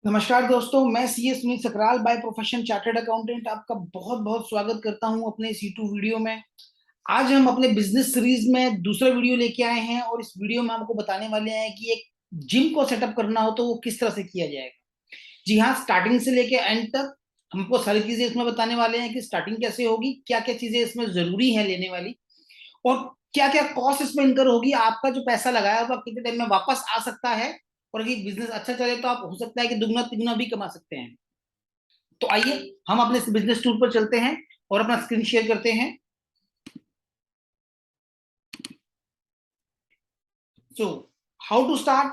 नमस्कार दोस्तों, मैं CA Sunil Sakral by profession chartered accountant आपका बहुत बहुत स्वागत करता हूं अपने इस यूट्यूब वीडियो में। आज हम अपने बिजनेस सीरीज में दूसरा वीडियो लेके आए हैं और इस वीडियो में आपको बताने वाले हैं कि एक जिम को सेटअप करना हो तो वो किस तरह से किया जाएगा। जी हाँ, स्टार्टिंग से लेके एंड तक हमको सारी चीजें इसमें बताने वाले हैं कि स्टार्टिंग कैसे होगी, क्या क्या चीजें इसमें जरूरी है लेने वाली, और क्या क्या कॉस्ट इसमें इनकर होगी। आपका जो पैसा लगाया होगा कितने टाइम में वापस आ सकता है, और अगर बिजनेस अच्छा चले तो आप हो सकता है कि दुगना तिगुना भी कमा सकते हैं। तो आइए हम अपने बिजनेस टूर पर चलते हैं और अपना स्क्रीन शेयर करते हैं। So how to start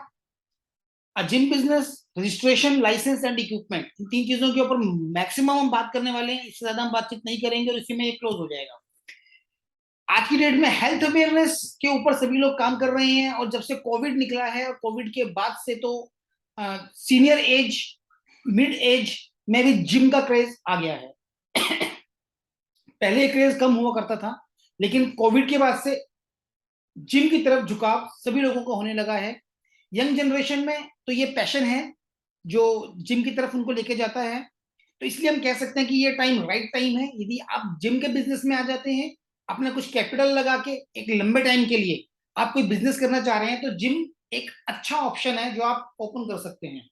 a gym business, registration, licence and equipment, इन तीन चीजों के ऊपर मैक्सिमम हम बात करने वाले हैं। इससे ज्यादा हम बातचीत नहीं करेंगे और इसी में ये क्लोज हो जाएगा। आज की डेट में हेल्थ अवेयरनेस के ऊपर सभी लोग काम कर रहे हैं, और जब से कोविड निकला है और कोविड के बाद से तो सीनियर एज, मिड एज में भी जिम का क्रेज आ गया है। पहले ये क्रेज कम हुआ करता था, लेकिन कोविड के बाद से जिम की तरफ झुकाव सभी लोगों को होने लगा है। यंग जनरेशन में तो ये पैशन है जो जिम की तरफ उनको लेके जाता है। तो इसलिए हम कह सकते हैं कि ये टाइम राइट टाइम है। यदि आप जिम के बिजनेस में आ जाते हैं, अपना कुछ कैपिटल लगा के एक लंबे टाइम के लिए आप कोई बिजनेस करना चाह रहे हैं, तो जिम एक अच्छा ऑप्शन है जो आप ओपन कर सकते हैं।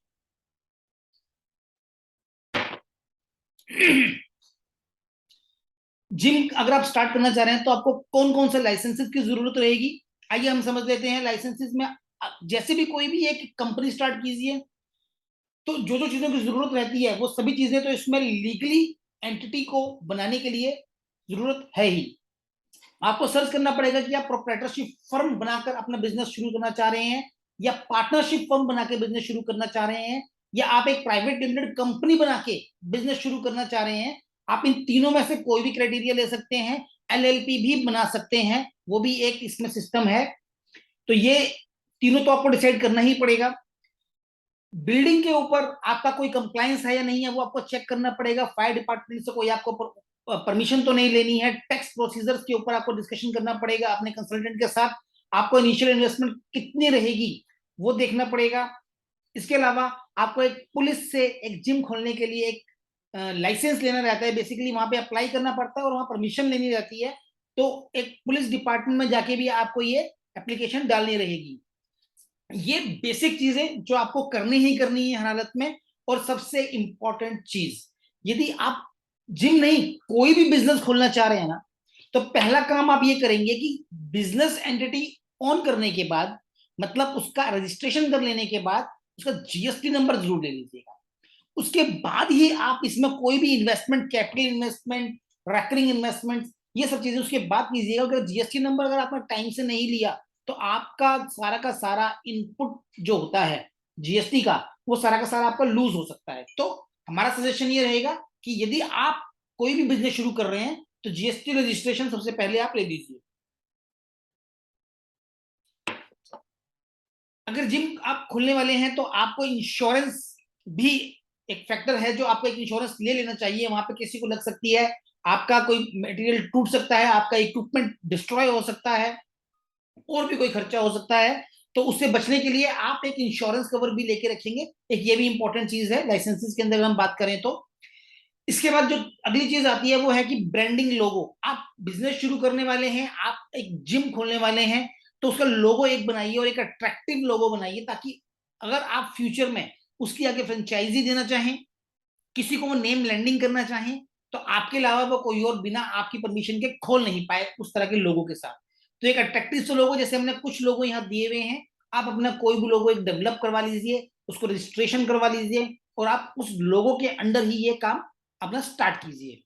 जिम अगर आप स्टार्ट करना चाह रहे हैं तो आपको कौन कौन से लाइसेंसेस की जरूरत रहेगी, आइए हम समझ लेते हैं। लाइसेंसेस में जैसे भी कोई भी एक कंपनी स्टार्ट कीजिए तो जो जो चीजों की जरूरत रहती है वो सभी चीजें तो इसमें लीगली एंटिटी को बनाने के लिए जरूरत है ही। आपको सर्च करना पड़ेगा कि आप प्रोप्राइटरशिप फर्म बनाकर अपना बिजनेस शुरू करना चाह रहे हैं, या पार्टनरशिप फर्म बनाकर बिजनेस शुरू करना चाह रहे हैं, या आप एक प्राइवेट लिमिटेड कंपनी बना के बिजनेस शुरू करना चाह रहे हैं। आप इन तीनों में से कोई भी क्राइटेरिया ले सकते हैं। एलएलपी भी बना सकते हैं, वो भी एक इसमें सिस्टम है। तो ये तीनों तो आपको डिसाइड करना ही पड़ेगा। बिल्डिंग के ऊपर आपका कोई कंप्लायंस है या नहीं है वो आपको चेक करना पड़ेगा। फायर डिपार्टमेंट से कोई आपको परमिशन तो नहीं लेनी है। टैक्स प्रोसीजर्स के ऊपर आपको डिस्कशन करना पड़ेगा अपने कंसल्टेंट के साथ। आपको इनिशियल इन्वेस्टमेंट कितनी रहेगी वो देखना पड़ेगा। इसके अलावा आपको एक पुलिस से एक जिम खोलने के लिए एक लाइसेंस लेना रहता है। बेसिकली वहां पे अप्लाई करना पड़ता है और वहां परमिशन लेनी रहती है। तो एक पुलिस डिपार्टमेंट में जाके भी आपको ये एप्लीकेशन डालनी रहेगी। ये बेसिक चीजें जो आपको करनी ही करनी है हर हालत में। और सबसे इंपॉर्टेंट चीज, यदि आप जिम नहीं कोई भी बिजनेस खोलना चाह रहे हैं ना, तो पहला काम आप ये करेंगे कि बिजनेस एंटिटी ऑन करने के बाद, मतलब उसका रजिस्ट्रेशन कर लेने के बाद उसका जीएसटी नंबर जरूर ले लीजिएगा। उसके बाद ही आप इसमें कोई भी investment, capital investment, recurring investment, ये सब चीजें उसके बाद कीजिएगा। अगर जीएसटी नंबर अगर आपने टाइम से नहीं लिया तो आपका सारा का सारा इनपुट जो होता है जीएसटी का, वो सारा का सारा आपका लूज हो सकता है। तो हमारा सजेशन ये रहेगा कि यदि आप कोई भी बिजनेस शुरू कर रहे हैं तो जीएसटी रजिस्ट्रेशन सबसे पहले आप ले लीजिए। अगर जिम आप खोलने वाले हैं तो आपको इंश्योरेंस भी एक फैक्टर है जो आपको एक इंश्योरेंस ले लेना चाहिए। वहां पे किसी को लग सकती है, आपका कोई मटेरियल टूट सकता है, आपका इक्विपमेंट डिस्ट्रॉय हो सकता है, और भी कोई खर्चा हो सकता है। तो उससे बचने के लिए आप एक इंश्योरेंस कवर भी लेके रखेंगे। एक ये भी इंपॉर्टेंट चीज है लाइसेंसेस के अंदर हम बात करें तो। इसके बाद जो अगली चीज आती है वो है कि ब्रांडिंग लोगो। आप बिजनेस शुरू करने वाले हैं, आप एक जिम खोलने वाले हैं, तो उसका लोगो एक बनाइए और एक अट्रैक्टिव लोगो बनाइए, ताकि अगर आप फ्यूचर में उसकी आगे फ्रेंचाइजी देना चाहें, किसी को वो नेम लैंडिंग करना चाहें, तो आपके अलावा वो कोई और बिना आपकी परमिशन के खोल नहीं पाए उस तरह के लोगों के साथ। तो एक अट्रैक्टिव से लोगो, जैसे हमने कुछ लोगो यहाँ दिए हुए हैं, आप अपना कोई भी लोगो एक डेवलप करवा लीजिए, उसको रजिस्ट्रेशन करवा लीजिए, और आप उस लोगो के अंडर ही ये काम अपना स्टार्ट कीजिए।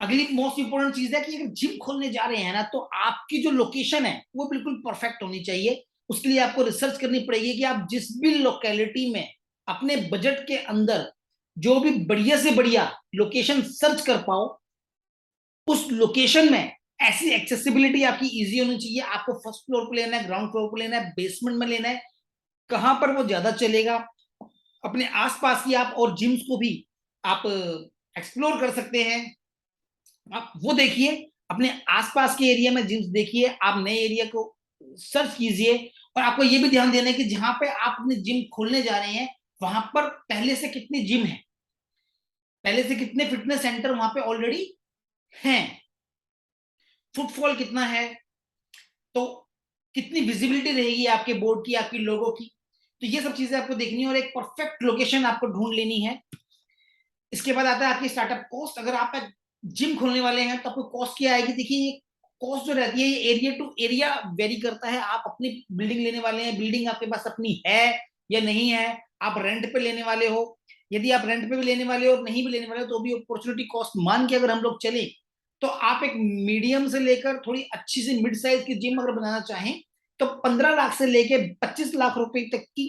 अगली मोस्ट इंपोर्टेंट चीज है कि अगर जिम खोलने जा रहे हैं ना, तो आपकी जो लोकेशन है वो बिल्कुल परफेक्ट होनी चाहिए। उसके लिए आपको रिसर्च करनी पड़ेगी कि आप जिस भी लोकेलिटी में अपने बजट के अंदर जो भी बढ़िया से बढ़िया लोकेशन सर्च कर पाओ, उस लोकेशन में ऐसी एक्सेसिबिलिटी आपकी इजी होनी चाहिए। आपको फर्स्ट फ्लोर पे लेना है, ग्राउंड फ्लोर पे लेना है, बेसमेंट में लेना है, कहां पर वो ज्यादा चलेगा। अपने आसपास की आप और जिम्स को भी आप एक्सप्लोर कर सकते हैं। आप वो देखिए, अपने आसपास के एरिया में जिम्स देखिए, आप नए एरिया को सर्च कीजिए। और आपको ये भी ध्यान देना है कि जहां पे आप अपने जिम खोलने जा रहे हैं वहां पर पहले से कितनी जिम है, पहले से कितने फिटनेस सेंटर वहां पे ऑलरेडी हैं, फुटफॉल कितना है, तो कितनी विजिबिलिटी रहेगी आपके बोर्ड की, आपकी लोगो की। तो ये सब चीजें आपको देखनी है और एक परफेक्ट लोकेशन आपको ढूंढ लेनी है। इसके बाद आता है आपकी स्टार्टअप कॉस्ट। अगर आप जिम खोलने वाले हैं तो आपको कॉस्ट क्या आएगी? देखिए, कॉस्ट जो रहती है ये एरिया टू एरिया वेरी करता है। आप अपनी बिल्डिंग लेने वाले हैं, बिल्डिंग आपके पास अपनी है या नहीं है, आप रेंट पे लेने वाले हो, यदि आप रेंट पे भी लेने वाले हो और नहीं भी लेने वाले हो तो भी अपॉर्चुनिटी कॉस्ट मान के अगर हम लोग चले तो आप एक मीडियम से लेकर थोड़ी अच्छी सी मिड साइज की जिम अगर बनाना चाहें तो 15 लाख से लेके 25 लाख रुपए तक की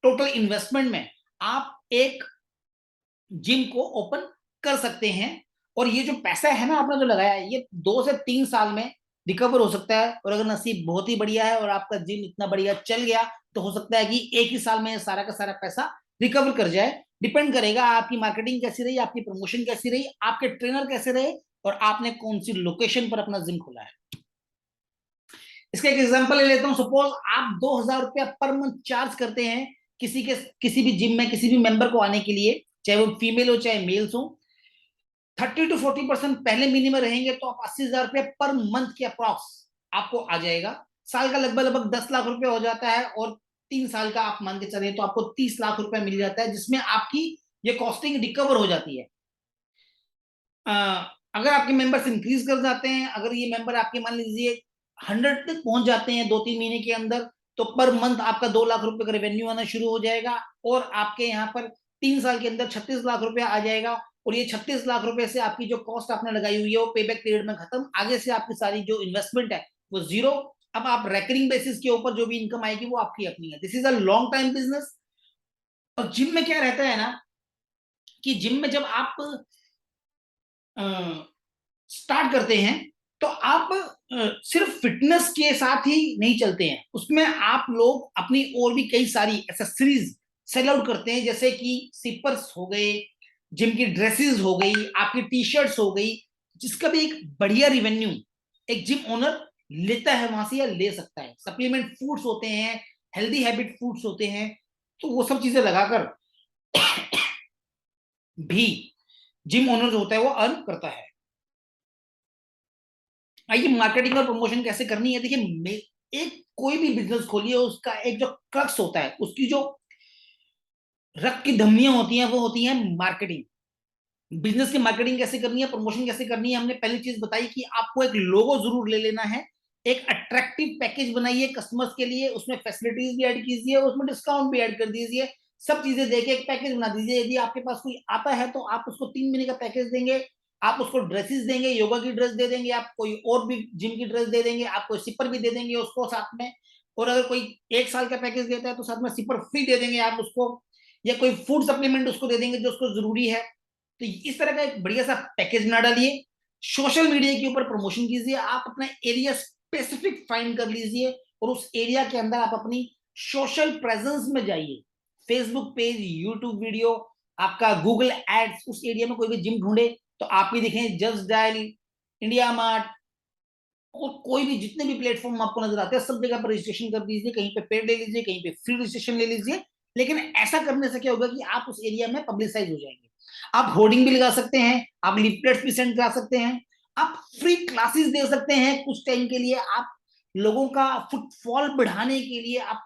टोटल इन्वेस्टमेंट में आप एक जिम को ओपन कर सकते हैं। और ये जो पैसा है ना आपने जो लगाया है, ये 2 से 3 साल में रिकवर हो सकता है। और अगर नसीब बहुत ही बढ़िया है और आपका जिम इतना बढ़िया चल गया तो हो सकता है कि एक ही साल में सारा का सारा पैसा रिकवर कर जाए। डिपेंड करेगा आपकी मार्केटिंग कैसी रही, आपकी प्रमोशन कैसी रही, आपके ट्रेनर कैसे रहे और आपने कौन सी लोकेशन पर अपना जिम खोला है। इसका एक एग्जांपल ले लेता हूं। सपोज आप 2,000 रुपया पर मंथ चार्ज करते हैं किसी भी जिम में किसी भी मेंबर को आने के लिए, चाहे वो फीमेल हो चाहे मेल्स हो। 30 to 40% पहले महीने में रहेंगे तो आप 80,000 रुपया पर मंथ के अप्रॉक्स आपको आ जाएगा। साल का लगभग लगभग 10 लाख रुपया हो जाता है और 3 साल का आप मान के चले तो आपको 30 लाख रुपया मिल जाता है, जिसमें आपकी ये कॉस्टिंग रिकवर हो जाती है। अगर आपके मेंबर्स इंक्रीज कर जाते हैं, अगर ये मेंबर आपके मान लीजिए 100 तक पहुंच जाते हैं 2-3 महीने के अंदर, तो पर मंथ आपका 2 लाख रुपए का रेवेन्यू आना शुरू हो जाएगा और आपके यहाँ पर 3 साल के अंदर 36 लाख रुपया आ जाएगा। और ये 36 लाख रुपए से आपकी जो कॉस्ट आपने लगाई हुई है वो पे बैक पीरियड में खत्म, आगे से आपकी सारी जो इन्वेस्टमेंट है वो जीरो। अब आप रेकरिंग बेसिस के ऊपर जो भी इनकम आएगी वो आपकी अपनी है। This is a long time business. और जिम में क्या रहता है ना कि जिम में जब आप स्टार्ट करते हैं तो आप सिर्फ फिटनेस के साथ ही नहीं चलते हैं, उसमें आप लोग अपनी और भी कई सारी एक्सेसरीज सेल आउट करते हैं, जैसे कि सिपर्स हो गए, जिम की ड्रेसेस हो गई, आपकी टी शर्ट्स हो गई, जिसका भी एक बढ़िया रिवेन्यू एक जिम ओनर लेता है वहां से या ले सकता है। सप्लीमेंट फूड्स होते हैं, हेल्दी हैबिट फूड्स होते हैं, तो वो सब चीजें लगाकर भी जिम ओनर जो होता है वो अर्न करता है। आइए मार्केटिंग और प्रमोशन कैसे करनी है। देखिए, एक कोई भी बिजनेस खोलिए उसका एक जो क्रक्स होता है, उसकी जो रक्त की धमनियां होती हैं वो होती है मार्केटिंग। बिजनेस की मार्केटिंग कैसे करनी है, प्रमोशन कैसे करनी है, हमने पहली चीज बताई कि आपको एक लोगो जरूर ले लेना है, एक अट्रैक्टिव पैकेज बनाइए कस्टमर्स के लिए, उसमें फैसिलिटीज भी ऐड कीजिए, उसमें डिस्काउंट भी ऐड कर दीजिए, सब चीजें देके एक पैकेज बना दीजिए। यदि आपके पास कोई आता है तो आप उसको 3 महीने का पैकेज देंगे, आप उसको ड्रेसेस देंगे, योगा की ड्रेस दे देंगे, आप कोई और भी जिम की ड्रेस दे देंगे, आप कोई सिपर भी दे देंगे उसको साथ में। और अगर कोई 1 साल का पैकेज देता है तो साथ में सिपर फ्री दे देंगे आप उसको, या कोई फूड सप्लीमेंट उसको दे देंगे जो उसको जरूरी है। तो इस तरह का एक बढ़िया सा पैकेज बना डालिए। सोशल मीडिया के ऊपर प्रमोशन कीजिए, आप अपना एरिया स्पेसिफिक फाइंड कर लीजिए और उस एरिया के अंदर आप अपनी सोशल प्रेजेंस में जाइए, फेसबुक पेज, यूट्यूब वीडियो, आपका गूगल एड्स, उस एरिया में कोई भी जिम ढूंढे तो आप भी दिखें, जस्ट डायल, इंडिया मार्ट और कोई भी जितने भी प्लेटफॉर्म आपको नजर आते हैं सब जगह पर रजिस्ट्रेशन कर दीजिए। कहीं पे पेड ले लीजिए, कहीं पे फ्री रजिस्ट्रेशन ले लीजिए। लेकिन ऐसा करने से क्या होगा कि आप उस एरिया में पब्लिसाइज हो जाएंगे। आप होर्डिंग भी लगा सकते हैं, आप लीफलेट्स भी सेंड करा सकते हैं, आप फ्री क्लासेस दे सकते हैं कुछ टाइम के लिए, आप लोगों का फुटफॉल बढ़ाने के लिए आप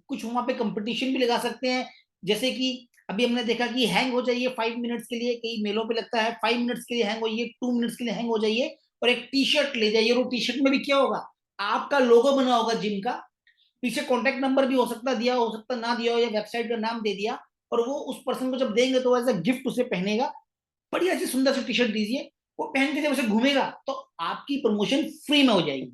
कुछ वहां पे कंपटीशन भी लगा सकते हैं। जैसे कि अभी हमने देखा कि हैंग हो जाइए 5 मिनट्स के लिए, कई मेलों पे लगता है 5 मिनट्स के लिए हैंग होइए, 2 मिनट्स के लिए हैंग हो जाइए और एक टी शर्ट ले जाइए। और टी शर्ट में भी क्या होगा, आपका लोगो बना होगा जिम का, पीछे कॉन्टेक्ट नंबर भी हो सकता दिया, हो सकता ना दिया हो, या वेबसाइट का नाम दे दिया, और वो उस पर्सन को जब देंगे तो एज अ गिफ्ट उसे पहनेगा। बढ़िया सी सुंदर सी टी शर्ट दीजिए, वो पहन के जब उसे घूमेगा तो आपकी प्रमोशन फ्री में हो जाएगी।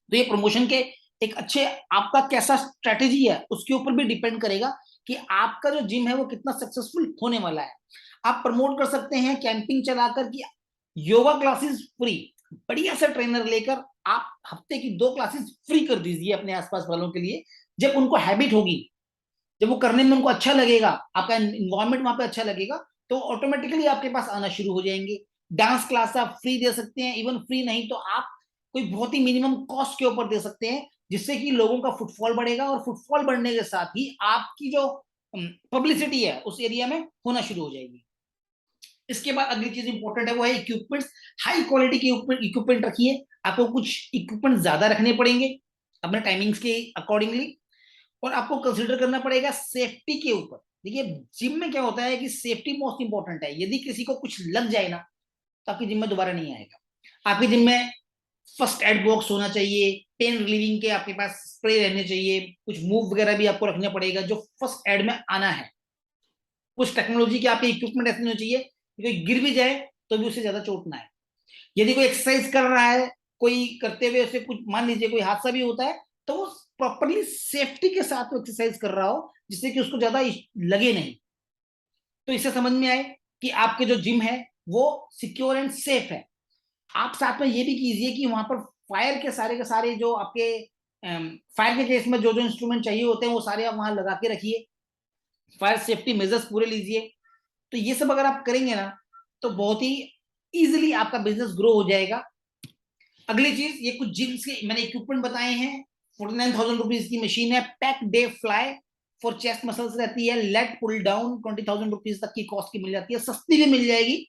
तो ये प्रमोशन के एक अच्छे, आपका कैसा स्ट्रेटेजी है उसके ऊपर भी डिपेंड करेगा कि आपका जो जिम है वो कितना सक्सेसफुल होने वाला है। आप प्रमोट कर सकते हैं कैंपिंग चलाकर कि योगा क्लासेस फ्री, बढ़िया सा ट्रेनर लेकर आप हफ्ते की 2 क्लासेस फ्री कर दीजिए अपने आसपास वालों के लिए। जब उनको हैबिट होगी, जब वो करने में उनको अच्छा लगेगा, आपका इन्वायरमेंट वहां पे अच्छा लगेगा, तो ऑटोमेटिकली आपके पास आना शुरू हो जाएंगे। डांस क्लास आप फ्री दे सकते हैं, इवन फ्री नहीं तो आप कोई बहुत ही मिनिमम कॉस्ट के ऊपर दे सकते हैं, जिससे कि लोगों का फुटफॉल बढ़ेगा और फुटफॉल बढ़ने के साथ ही आपकी जो पब्लिसिटी है उस एरिया में होना शुरू हो जाएगी। इसके बाद अगली चीज इंपॉर्टेंट है वो है इक्विपमेंट्स। हाई क्वालिटी के इक्विपमेंट रखिए, आपको कुछ इक्विपमेंट ज्यादा रखने पड़ेंगे अपने टाइमिंग्स के अकॉर्डिंगली, और आपको कंसिडर करना पड़ेगा सेफ्टी के ऊपर। देखिए जिम में क्या होता है कि सेफ्टी मोस्ट इंपॉर्टेंट है, यदि किसी को कुछ लग जाए ना तो आपकी जिम में दोबारा नहीं आएगा। आपकी जिम में फर्स्ट एड बॉक्स होना चाहिए, पेन रिलीविंग के आपके पास स्प्रे रहने चाहिए, कुछ मूव वगैरह भी आपको रखना पड़ेगा जो फर्स्ट एड में आना है। कुछ टेक्नोलॉजी के आपके इक्विपमेंट ऐसे होने चाहिए कि कोई गिर भी जाए तो भी उसे ज्यादा चोट ना आए। यदि कोई एक्सरसाइज कर रहा है, कोई करते हुए उसे कुछ मान लीजिए कोई हादसा भी होता है तो वो प्रॉपरली सेफ्टी के साथ एक्सरसाइज कर रहा हो जिससे कि उसको ज्यादा लगे नहीं। तो इससे समझ में आए कि आपके जो जिम है वो सिक्योर एंड सेफ है। आप साथ में ये भी कीजिए कि वहां पर फायर के सारे जो आपके फायर के केस में जो जो इंस्ट्रूमेंट चाहिए होते हैं वो सारे आप वहां लगा के रखिए, फायर सेफ्टी मेजर्स पूरे लीजिए। तो ये सब अगर आप करेंगे ना तो बहुत ही इजीली आपका बिजनेस ग्रो हो जाएगा। अगली चीज, ये कुछ जिम्स के मैंने इक्विपमेंट बताए हैं। 49,000 रुपीज की मशीन है, pack day fly for chest muscles रहती है, लेट पुल डाउन 20,000 रुपीज तक की कॉस्ट की मिल जाती है, सस्ती भी मिल जाएगी।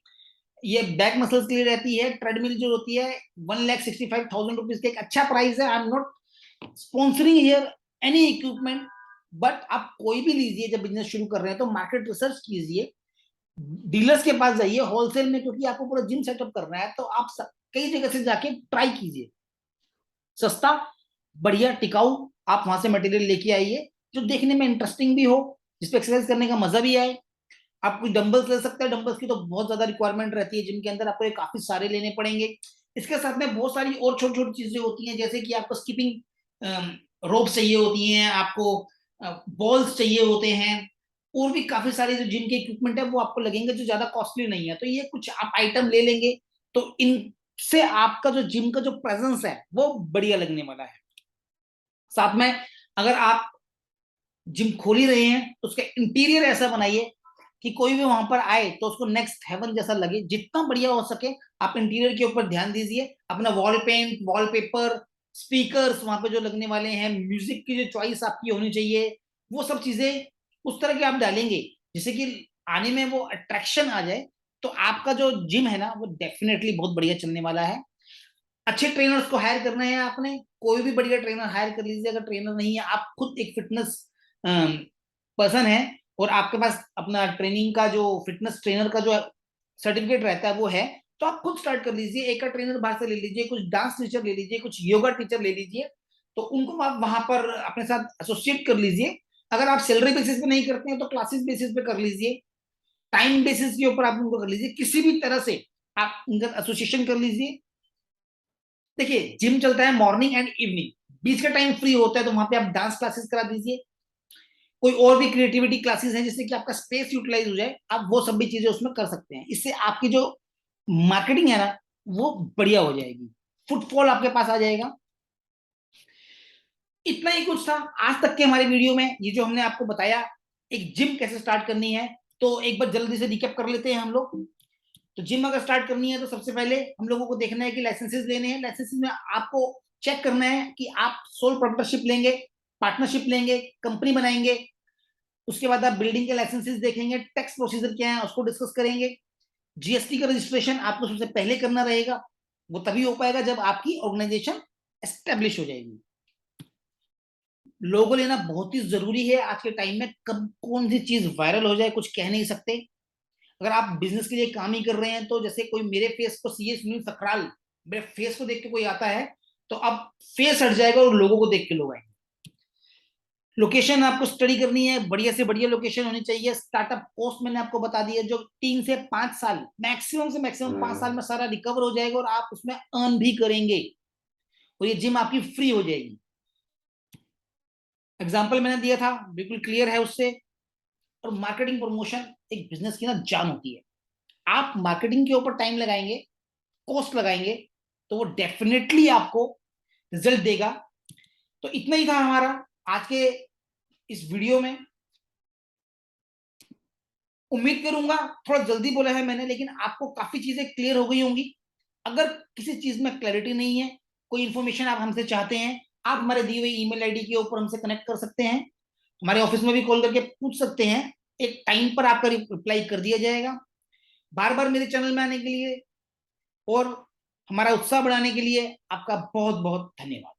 ये बैक मसल्स के लिए रहती है। ट्रेडमिल जो होती है 1,65,000 रुपीज का एक अच्छा प्राइस है। I am not sponsoring here any equipment, but आप कोई भी लीजिए जब बिजनेस शुरू कर रहे हैं तो मार्केट रिसर्च कीजिए, डीलर्स के पास जाइए होलसेल में, क्योंकि आपको पूरा जिम सेटअप करना है तो आप कई जगह से जाके ट्राई कीजिए, सस्ता बढ़िया टिकाऊ आप वहां से मटेरियल लेके आइए जो देखने में इंटरेस्टिंग भी हो, जिसपे एक्सरसाइज करने का मजा भी आए। आप कुछ डंबल्स ले सकते हैं, डंबल्स की तो बहुत ज्यादा रिक्वायरमेंट रहती है जिम के अंदर, आपको ये काफी सारे लेने पड़ेंगे। इसके साथ में बहुत सारी और छोटी छोटी चीजें होती हैं, जैसे कि आपको स्कीपिंग रोप चाहिए होती हैं, आपको बॉल्स चाहिए होते हैं, और भी काफी सारे जो जिम के इक्विपमेंट है वो आपको लगेंगे जो ज्यादा कॉस्टली नहीं है। तो ये कुछ आप आइटम ले लेंगे तो इनसे आपका जो जिम का जो प्रेजेंस है वो बढ़िया लगने वाला है। साथ में अगर आप जिम खोल ही रहे हैं तो उसका इंटीरियर ऐसा बनाइए कि कोई भी वहां पर आए तो उसको नेक्स्ट हेवन जैसा लगे, जितना बढ़िया हो सके आप इंटीरियर के ऊपर ध्यान दीजिए। अपना वॉल पेंट, वॉलपेपर, स्पीकर्स वहां पे जो लगने वाले हैं, म्यूजिक की जो चॉइस आपकी होनी चाहिए, वो सब चीजें उस तरह के आप डालेंगे जिससे कि आने में वो अट्रैक्शन आ जाए। तो आपका जो जिम है ना वो डेफिनेटली बहुत बढ़िया चलने वाला है। अच्छे ट्रेनर्स को हायर करना है आपने, कोई भी बढ़िया ट्रेनर हायर कर लीजिए। अगर ट्रेनर नहीं है, आप खुद एक फिटनेस पर्सन है और आपके पास अपना ट्रेनिंग का जो फिटनेस ट्रेनर का जो सर्टिफिकेट रहता है वो है, तो आप खुद स्टार्ट कर लीजिए। एक का ट्रेनर बाहर से ले लीजिए, कुछ डांस टीचर ले लीजिए, कुछ योगा टीचर ले लीजिए, तो उनको आप वहां पर अपने साथ एसोसिएट कर लीजिए। अगर आप सैलरी बेसिस पे नहीं करते हैं तो क्लासेस बेसिस पे कर लीजिए, टाइम बेसिस के ऊपर आप उनको कर लीजिए, किसी भी तरह से आप उनका एसोसिएशन कर लीजिए। देखिए जिम चलता है मॉर्निंग एंड इवनिंग, बीच का टाइम फ्री होता है तो वहां पे आप डांस क्लासेस करा दीजिए, कोई और भी क्रिएटिविटी क्लासेस हैं जिससे कि आपका स्पेस यूटिलाइज हो जाए, आप वो सब भी चीजें उसमें कर सकते हैं। इससे आपकी जो मार्केटिंग है ना वो बढ़िया हो जाएगी, फुटफॉल आपके पास आ जाएगा। इतना ही कुछ था आज तक के हमारे वीडियो में, ये जो हमने आपको बताया एक जिम कैसे स्टार्ट करनी है। तो एक बार जल्दी से रिकैप कर लेते हैं हम लोग। तो जिम अगर स्टार्ट करनी है तो सबसे पहले हम लोगों को देखना है कि लाइसेंसेस लेने हैं। लाइसेंसेस में आपको चेक करना है कि आप सोल प्रोप्राइटरशिप लेंगे, पार्टनरशिप लेंगे, कंपनी बनाएंगे। उसके बाद आप बिल्डिंग के लाइसेंसेस देखेंगे, टैक्स प्रोसीजर क्या है उसको डिस्कस करेंगे। जीएसटी का रजिस्ट्रेशन आपको सबसे पहले करना रहेगा, वो तभी हो पाएगा जब आपकी ऑर्गेनाइजेशन एस्टेब्लिश हो जाएगी। लोगो लेना बहुत ही जरूरी है आज के टाइम में, कब कौन सी चीज वायरल हो जाए कुछ कह नहीं सकते। अगर आप बिजनेस के लिए काम ही कर रहे हैं तो जैसे कोई मेरे फेस को सीए सुनील सकराल, मेरे फेस को देख के कोई आता है तो अब फेस हट जाएगा और लोगों को देख के लोग आएंगे। लोकेशन आपको स्टडी करनी है, बढ़िया से बढ़िया लोकेशन होनी चाहिए। स्टार्टअप कॉस्ट मैंने आपको बता दी है, जो 3 से 5 साल मैक्सिमम से मैक्सिमम 5 साल में सारा रिकवर हो जाएगा और आप उसमें अर्न भी करेंगे और ये जिम आपकी फ्री हो जाएगी। एग्जाम्पल मैंने दिया था, बिल्कुल क्लियर है उससे। और मार्केटिंग प्रमोशन एक बिजनेस की ना जान होती है। आप मार्केटिंग के ऊपर टाइम लगाएंगे, कॉस्ट लगाएंगे, तो वो डेफिनेटली आपको रिजल्ट देगा। तो इतना ही था हमारा आज के इस वीडियो में। उम्मीद करूंगा थोड़ा जल्दी बोला है मैंने, लेकिन आपको काफी चीजें क्लियर हो गई होंगी। अगर किसी चीज में क्लैरिटी नहीं है, कोई इंफॉर्मेशन आप हमसे चाहते हैं, आप हमारे दिए हुए ईमेल आईडी के ऊपर हमसे कनेक्ट कर सकते हैं। हमारे ऑफिस में भी कॉल करके पूछ सकते हैं, एक टाइम पर आपका रिप्लाई कर दिया जाएगा। बार बार मेरे चैनल में आने के लिए और हमारा उत्साह बढ़ाने के लिए आपका बहुत बहुत धन्यवाद।